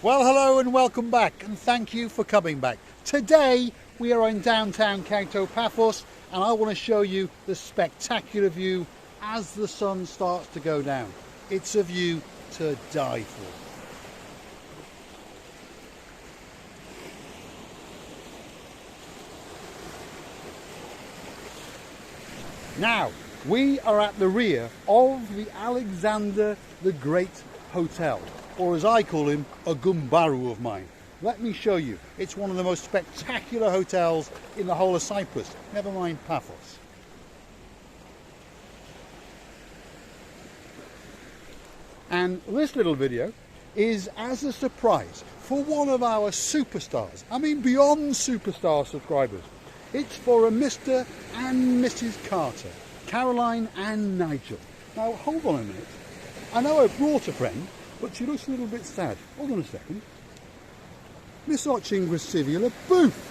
Well, hello and welcome back, and thank you for coming back. Today we are in downtown Kato Paphos, and I want to show you the spectacular view as the sun starts to go down. It's a view to die for. Now, we are at the rear of the Alexander the Great Hotel, or as I call him, a gumbaru of mine. Let me show you. It's one of the most spectacular hotels in the whole of Cyprus, never mind Pathos. And this little video is as a surprise for one of our superstars, I mean beyond superstar subscribers. It's for a Mr. and Mrs. Carter, Caroline and Nigel. Now hold on a minute. I know I brought a friend, but she looks a little bit sad. Hold on a second. Miss Ochingwasivula Booth.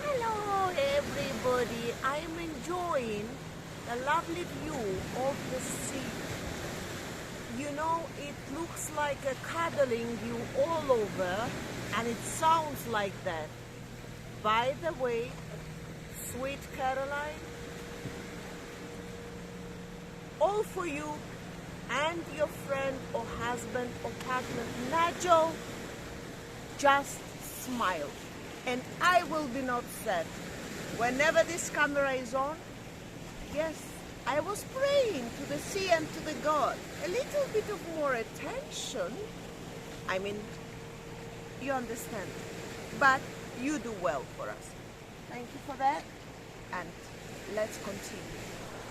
Hello everybody, I'm enjoying the lovely view of the sea. You know, it looks like a cuddling view all over, and it sounds like that. By the way, sweet Caroline, all for you and your friend or husband or partner, Nigel. Just smile and I will be not sad. Whenever this camera is on, yes, I was praying to the sea and to the God. A little bit of more attention. I mean, you understand. But you do well for us. Thank you for that. And let's continue.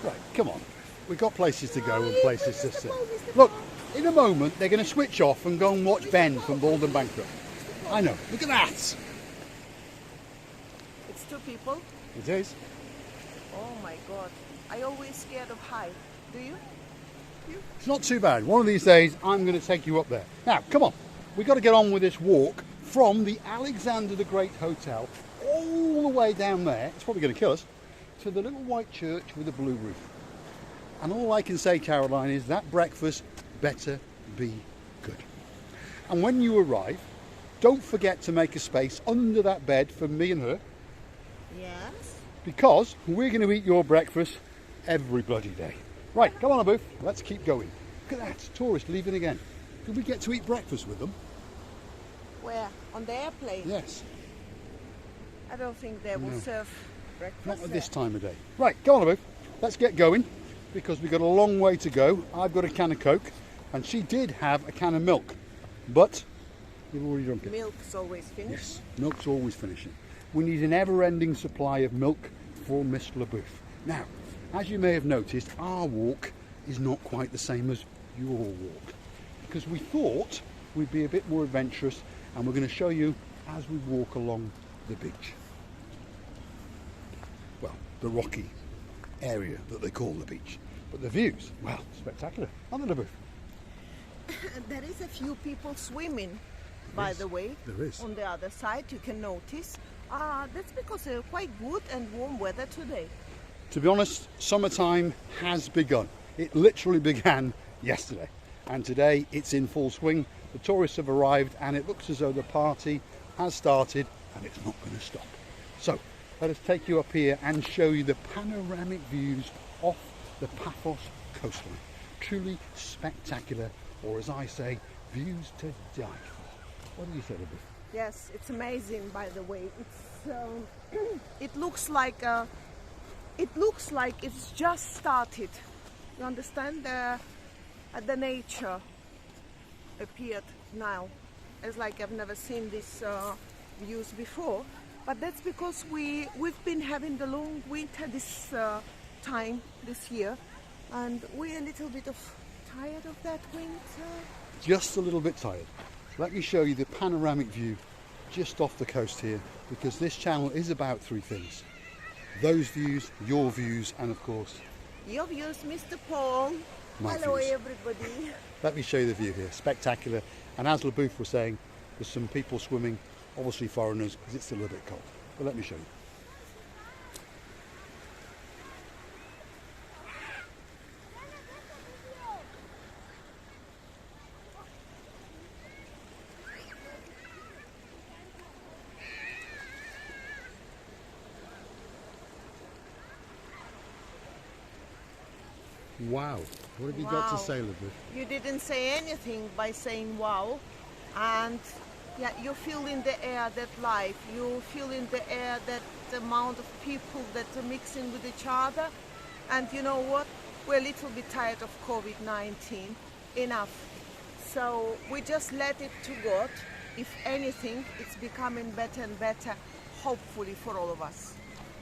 Right, come on. We've got places to go and places to sit. Look, in a moment they're going to switch off and go and watch Ben from Bald and Bankrupt. I know, look at that! It's two people? It is. Oh my God. I always scared of height. Do you? It's not too bad. One of these days I'm going to take you up there. Now, come on. We've got to get on with this walk from the Alexander the Great Hotel all the way down there, it's probably going to kill us, to the little white church with the blue roof. And all I can say, Caroline, is that breakfast better be good. And when you arrive, don't forget to make a space under that bed for me and her. Yes. Because we're going to eat your breakfast every bloody day. Right, come on, Booth. Let's keep going. Look at that, tourists leaving again. Did we get to eat breakfast with them? Where? On the airplane? Yes. I don't think they will serve breakfast. Not at this time of day. Right, come on, Booth. Let's get going, because we've got a long way to go. I've got a can of Coke, and she did have a can of milk, but you've already drunk it. Milk's always finishing? Yes, milk's always finishing. We need an ever-ending supply of milk for Miss LaBeouf. Now, as you may have noticed, our walk is not quite the same as your walk, because we thought we'd be a bit more adventurous, and we're going to show you as we walk along the beach. Well, the rocky area that they call the beach. But the views, well, spectacular, aren't they, LaBeouf? There is a few people swimming, by the way. There is. On the other side, you can notice. That's because quite good and warm weather today. To be honest, summertime has begun. It literally began yesterday. And today it's in full swing. The tourists have arrived and it looks as though the party has started and it's not going to stop. So let us take you up here and show you the panoramic views off the Pathos coastline. Truly spectacular, or as I say, views to die for. What do you say, Libby? Yes, it's amazing, by the way. It's it looks like it's just started. You understand? The nature appeared now. It's like I've never seen these views before. But that's because we've been having the long winter this time this year, and we're a little bit tired of that winter. Just a little bit tired. Let me show you the panoramic view just off the coast here, because this channel is about three things: those views, your views, and of course your views, Mr. Paul. My Hello views. everybody. Let me show you the view here. Spectacular. And as LaBeouf was saying, there's some people swimming, obviously foreigners, because it's still a bit cold. But let me show you. Wow. What have you got to say, Libby? You didn't say anything by saying wow. And yeah, you feel in the air that life. You feel in the air that amount of people that are mixing with each other. And you know what? We're a little bit tired of COVID-19. Enough. So we just let it to God. If anything, it's becoming better and better, hopefully for all of us.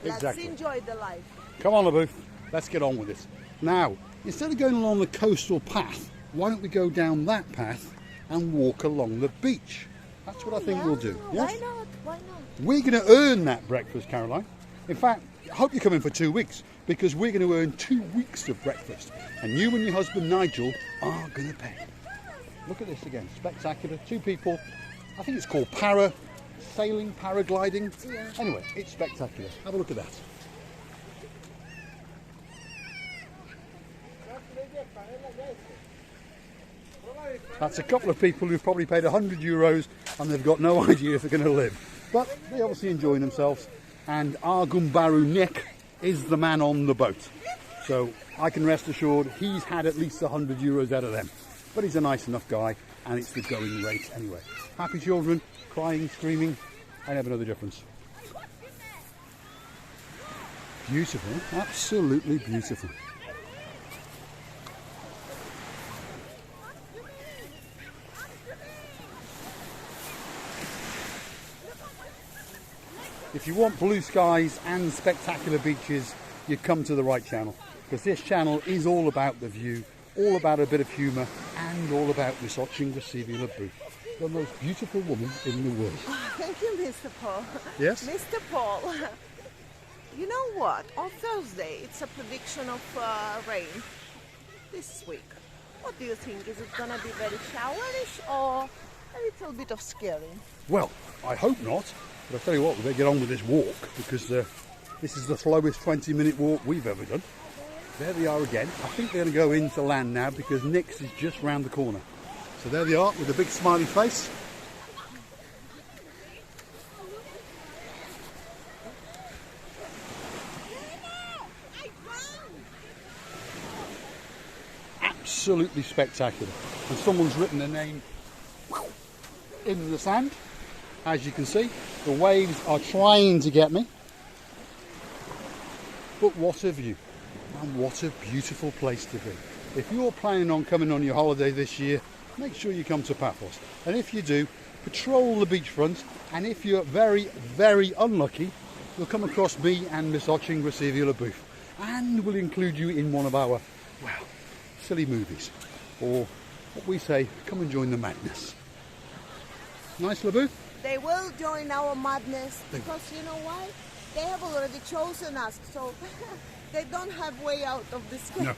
Exactly. Let's enjoy the life. Come on, Libby. Let's get on with this. Now, instead of going along the coastal path, why don't we go down that path and walk along the beach? That's what I think we'll do. Yes? Why not? Why not? We're going to earn that breakfast, Caroline. In fact, I hope you come in for 2 weeks, because we're going to earn 2 weeks of breakfast. And you and your husband, Nigel, are going to pay. Look at this again. Spectacular. 2 people. I think it's called parasailing, paragliding. Yeah. Anyway, it's spectacular. Have a look at that. That's a couple of people who've probably paid €100 and they've got no idea if they're going to live. But they're obviously enjoying themselves. And our Gumbaru Nick is the man on the boat. So I can rest assured he's had at least €100 out of them. But he's a nice enough guy and it's the going rate anyway. Happy children, crying, screaming, I never know the difference. Beautiful, absolutely beautiful. If you want blue skies and spectacular beaches, you come to the right channel, because this channel is all about the view, all about a bit of humour, and all about Miss Ochinga Booth, the most beautiful woman in the world. Oh, thank you, Mr. Paul. Yes? Mr. Paul, you know what? On Thursday, it's a prediction of rain this week. What do you think? Is it going to be very showerish or a little bit of scary? Well, I hope not. But I'll tell you what, we better get on with this walk, because this is the slowest 20-minute walk we've ever done. There they are again. I think they're going to go into land now, because Nick's is just round the corner. So there they are with a big smiley face. Absolutely spectacular. And someone's written their name in the sand. As you can see, the waves are trying to get me. But what a view, and what a beautiful place to be. If you're planning on coming on your holiday this year, make sure you come to Pathos. And if you do, patrol the beachfront, and if you're very, very unlucky, you'll come across me and Miss Ochinga Booth. And we'll include you in one of our, well, silly movies. Or what we say, come and join the madness. Nice, LaBoo? They will join our madness because you know why? They have already chosen us, so they don't have way out of this game. No.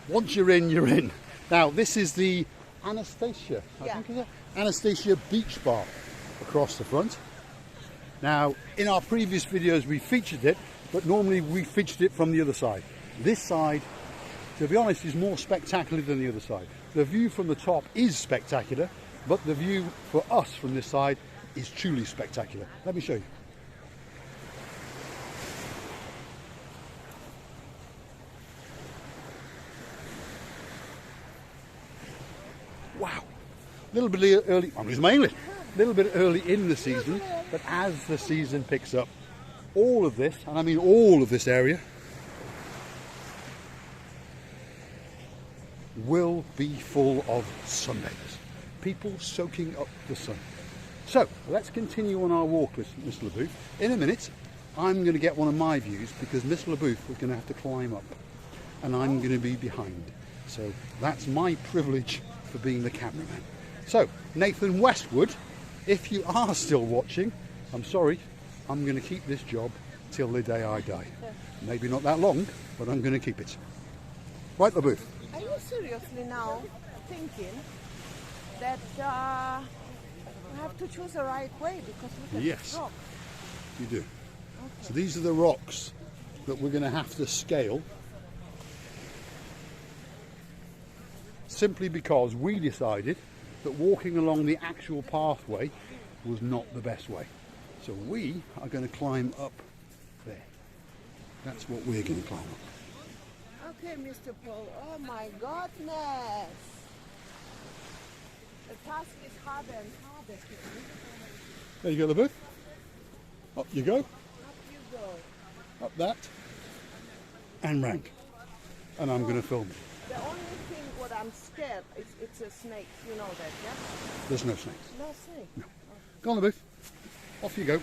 Once you're in, you're in. Now, this is the Anastasia, I think, is it? Anastasia Beach Bar across the front. Now, in our previous videos, we featured it, but normally we featured it from the other side. This side, to be honest, is more spectacular than the other side. The view from the top is spectacular, but the view for us from this side is truly spectacular. Let me show you. Wow. A little bit early, I'm losing my English. A little bit early in the season, but as the season picks up, all of this, and I mean all of this area, will be full of sunbathers. People soaking up the sun. So let's continue on our walk with Miss LaBooth. In a minute, I'm going to get one of my views because Miss LaBooth is going to have to climb up and I'm going to be behind. So that's my privilege for being the cameraman. So Nathan Westwood, if you are still watching, I'm sorry, I'm going to keep this job till the day I die. Maybe not that long, but I'm going to keep it. Right, LaBooth? Are you seriously now thinking that I have to choose the right way because look at this rock? You do. Okay. So these are the rocks that we're going to have to scale, simply because we decided that walking along the actual pathway was not the best way. So we are going to climb up there. That's what we're going to climb up. Okay, Mr. Paul. Oh my goodness. The task is harder and harder. There you go, LaBeouf. Up you go. Up you go. Up that. And round. And I'm going to film it. The only thing what I'm scared is it's a snake. You know that, yeah? There's no snakes. No snake. No. Go on, LaBeouf. Off you go.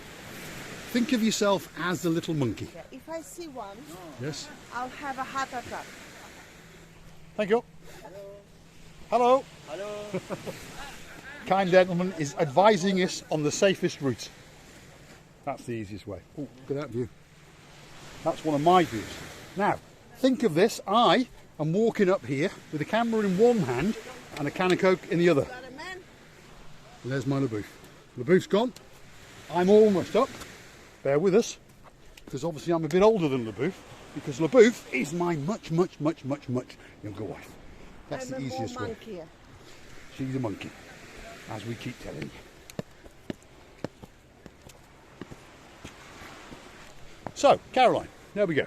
Think of yourself as the little monkey. Yeah, if I see one, Yes. I'll have a heart attack. Thank you. Hello. Hello. Kind gentleman is advising us on the safest route. That's the easiest way. Oh, look at that view. That's one of my views. Now, think of this. I am walking up here with a camera in one hand and a can of Coke in the other. Got a man? And there's my LaBeouf. LaBeouf's gone. I'm almost up. Bear with us, because obviously I'm a bit older than LaBeouf, because LaBeouf is my much younger wife. That's I'm the easiest more way. monkey. She's a monkey, as we keep telling you. So, Caroline, there we go.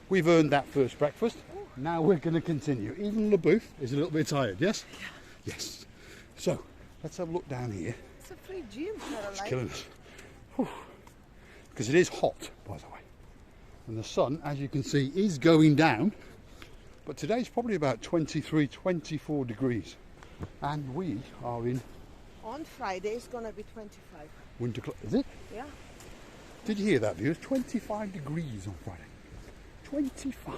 We've earned that first breakfast. Now we're going to continue. Even LaBeouf is a little bit tired, yes? Yeah. Yes. So, let's have a look down here. It's a free gym, It's Caroline. killing us. Because it is hot, by the way. And the sun, as you can see, is going down. But today's probably about 23, 24 degrees. And we are in On Friday, it's going to be 25. winter clothes. Is it? Yeah? Did you hear that, viewers? 25 degrees on Friday. 25.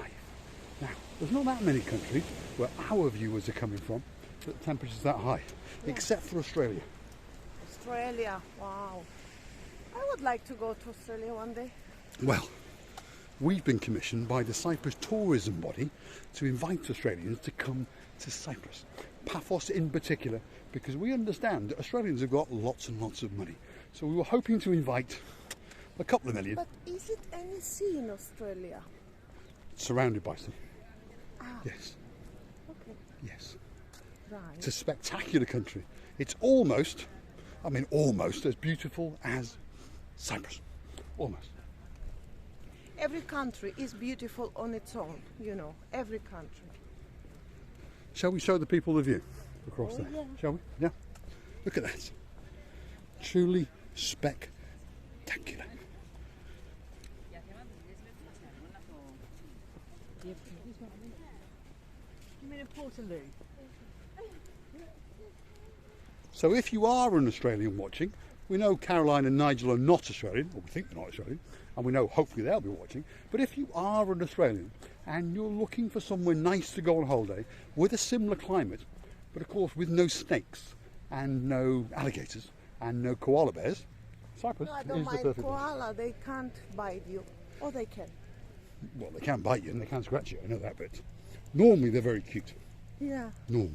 Now, there's not that many countries where our viewers are coming from that the temperature's that high. Yeah. Except for Australia. Australia, wow. I would like to go to Australia one day. Well, we've been commissioned by the Cyprus tourism body to invite Australians to come to Cyprus. Pathos in particular, because we understand that Australians have got lots and lots of money. So we were hoping to invite a couple of million. But is it any sea in Australia? Surrounded by sea. Ah, Yes, okay. yes. Right. It's a spectacular country. It's almost as beautiful as Cyprus. Almost. Every country is beautiful on its own, you know, every country. Shall we show the people the view across Oh, there? yeah. Shall we? Yeah. Look at that. Truly spectacular. You mean a Portaloo? So if you are an Australian watching, we know Caroline and Nigel are not Australian, or we think they're not Australian, and we know hopefully they'll be watching. But if you are an Australian and you're looking for somewhere nice to go on holiday with a similar climate, but of course with no snakes and no alligators and no koala bears, Cyprus No, I is don't the mind perfect place. koala, they can't bite you. Or they can. Well, they can bite you and they can scratch you, I know that bit. Normally they're very cute. Yeah. Normally.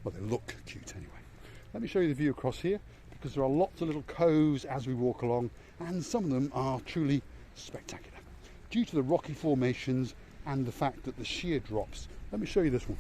Well, they look cute anyway. Let me show you the view across here, because there are lots of little coves as we walk along, and some of them are truly spectacular. Due to the rocky formations and the fact that the sheer drops. Let me show you this one.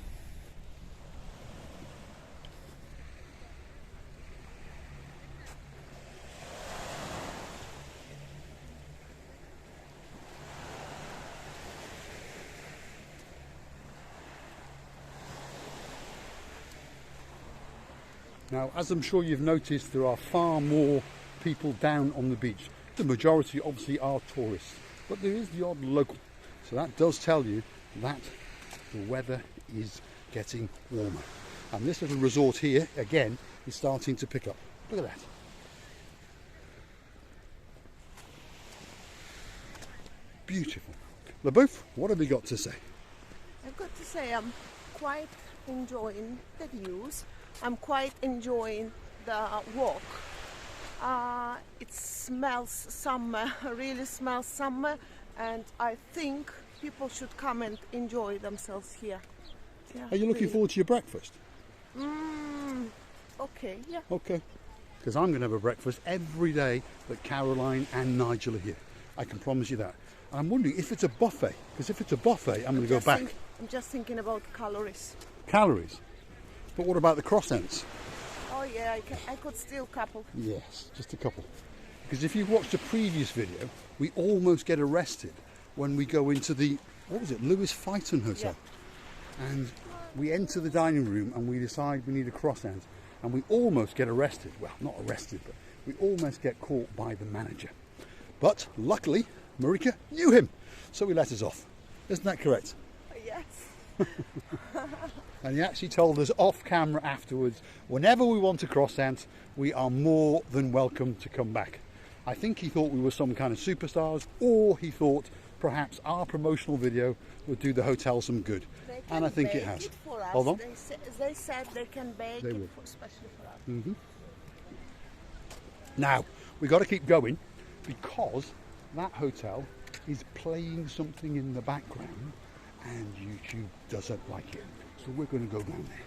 Now, as I'm sure you've noticed, there are far more people down on the beach. The majority obviously are tourists, but there is the odd local. So that does tell you that the weather is getting warmer. And this little resort here, again, is starting to pick up. Look at that. Beautiful. LaBeouf, what have we got to say? I've got to say I'm quite enjoying the views. I'm quite enjoying the walk. It smells summer, really smells summer, and I think people should come and enjoy themselves here. Yeah, Are you looking really. forward to your breakfast? Okay, yeah. Okay. Because I'm going to have a breakfast every day that Caroline and Nigel are here. I can promise you that. And I'm wondering if it's a buffet, because if it's a buffet, I'm going to go back. I'm just thinking about calories. Calories. But what about the cross ends? Oh yeah, I could steal a couple. Yes, just a couple. Because if you've watched a previous video, we almost get arrested when we go into the what was it, Lewis Fighton Hotel. And we enter the dining room and we decide we need a croissant, and we almost get arrested. Well, not arrested, but we almost get caught by the manager. But luckily, Marika knew him, so he let us off. Isn't that correct? Yes. And he actually told us off camera afterwards, whenever we want a croissant, we are more than welcome to come back. I think he thought we were some kind of superstars, or he thought perhaps our promotional video would do the hotel some good. And I think it has. It for us. Hold on. They said they can bake They it will. especially for us. Now, we've got to keep going because that hotel is playing something in the background and YouTube doesn't like it. So we're going to go down there.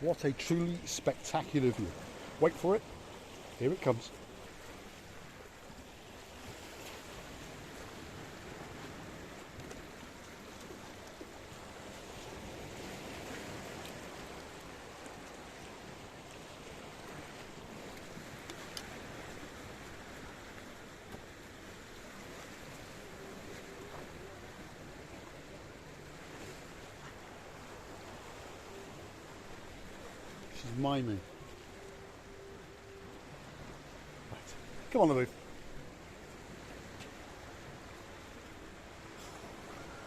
What a truly spectacular view. Wait for it. Here it comes. She's miming. Right. Come on, Lou.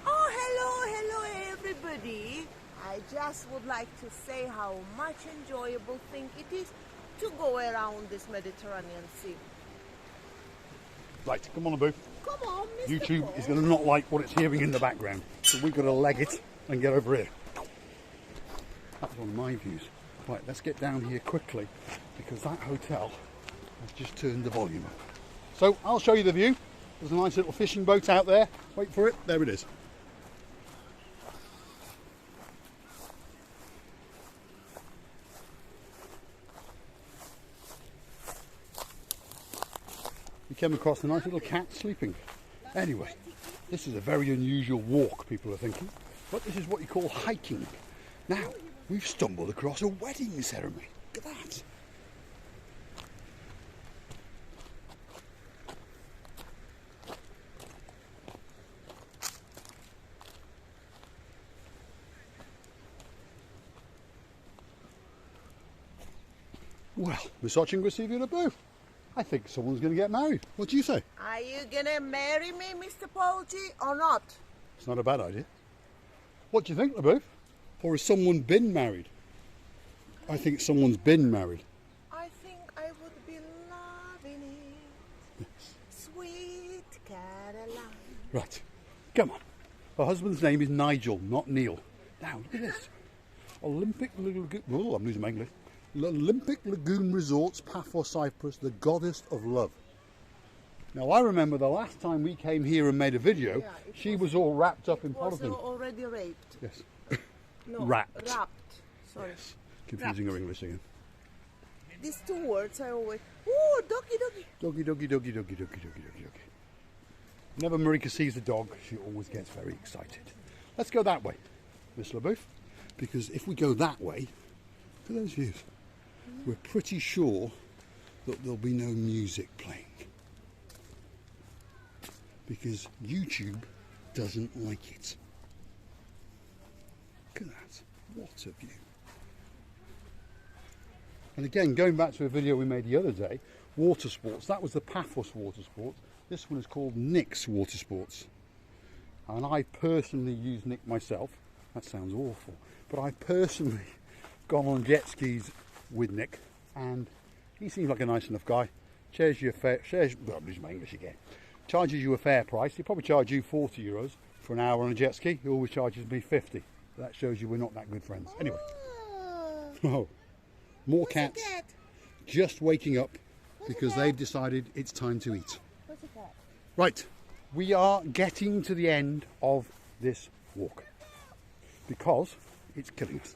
Oh, hello everybody. I just would like to say how much enjoyable thing it is to go around this Mediterranean Sea. Right, come on, Lou. Come on, Mr. YouTube Paul. is going to not like what it's hearing in the background, so we've got to leg it and get over here. That's one of my views. Right, let's get down here quickly because that hotel has just turned the volume up. So I'll show you the view. There's a nice little fishing boat out there. Wait for it. There it is. We came across a nice little cat sleeping. Anyway, this is a very unusual walk, people are thinking, but this is what you call hiking. Now, we've stumbled across a wedding ceremony. Look at that. Well, Misogyny receiving a boo. I think someone's going to get married. What do you say? Are you gonna marry me, Mr. Polgy, or not? It's not a bad idea. What do you think, LaBeouf? Or has someone been married? I think someone's been married. I think I would be loving it. Sweet Caroline. Right, come on. Her husband's name is Nigel, not Neil. Now, look at this. Olympic Lagoon, oh, I'm losing my English. Olympic Lagoon Resorts, Pathos, Cyprus, the goddess of love. Now, I remember the last time we came here and made a video, Yeah, she was all wrapped up in Was polythene. already raped. Yes, No, Wrapped. Sorry. confusing her English again. These two words I always. Ooh, doggy, doggy. Doggy, doggy, doggy, doggy, doggy, doggy, doggy, doggy. Whenever Marika sees the dog, she always gets very excited. Let's go that way, Miss LaBeouf, because if we go that way, look at those views. We're pretty sure that there'll be no music playing because YouTube doesn't like it. Look at that. What a view. And again, going back to a video we made the other day, water sports. That was the Paphos water sports. This one is called Nick's water sports. And I personally use Nick myself. That sounds awful. But I personally gone on jet skis with Nick, and he seems like a nice enough guy. Charges you a fair, I'm losing my English again. Charges you a fair price. He'll probably charge you €40 for an hour on a jet ski. He always charges me 50. That shows you we're not that good friends. Anyway, oh, more cats Cat. just waking up because they've decided it's time to eat. What's a cat? Right, we are getting to the end of this walk because it's killing us.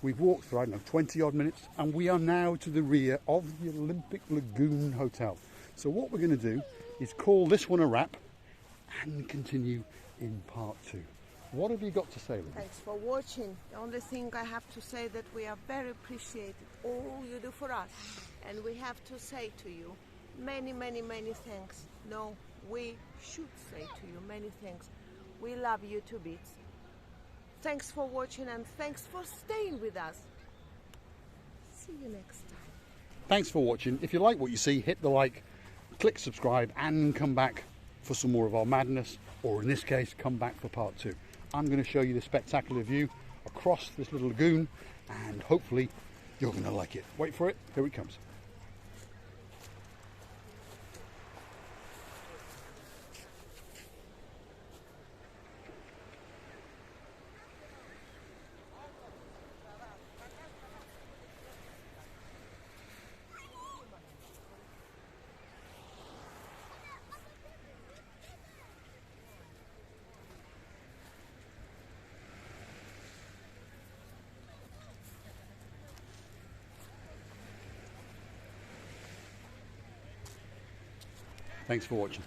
We've walked for, I don't know, 20 odd minutes, and we are now to the rear of the Olympic Lagoon Hotel. So what we're going to do is call this one a wrap and continue in part 2. What have you got to say, Libby? Thanks for watching. The only thing I have to say that we are very appreciated all you do for us, and we have to say to you many, many, many thanks. No, we should say to you many thanks. We love you to bits. Thanks for watching and thanks for staying with us. See you next time. Thanks for watching. If you like what you see, hit the like, click subscribe, and come back for some more of our madness, or in this case, come back for part 2. I'm going to show you the spectacular view across this little lagoon, and hopefully you're going to like it. Wait for it. Here it comes. Thanks for watching.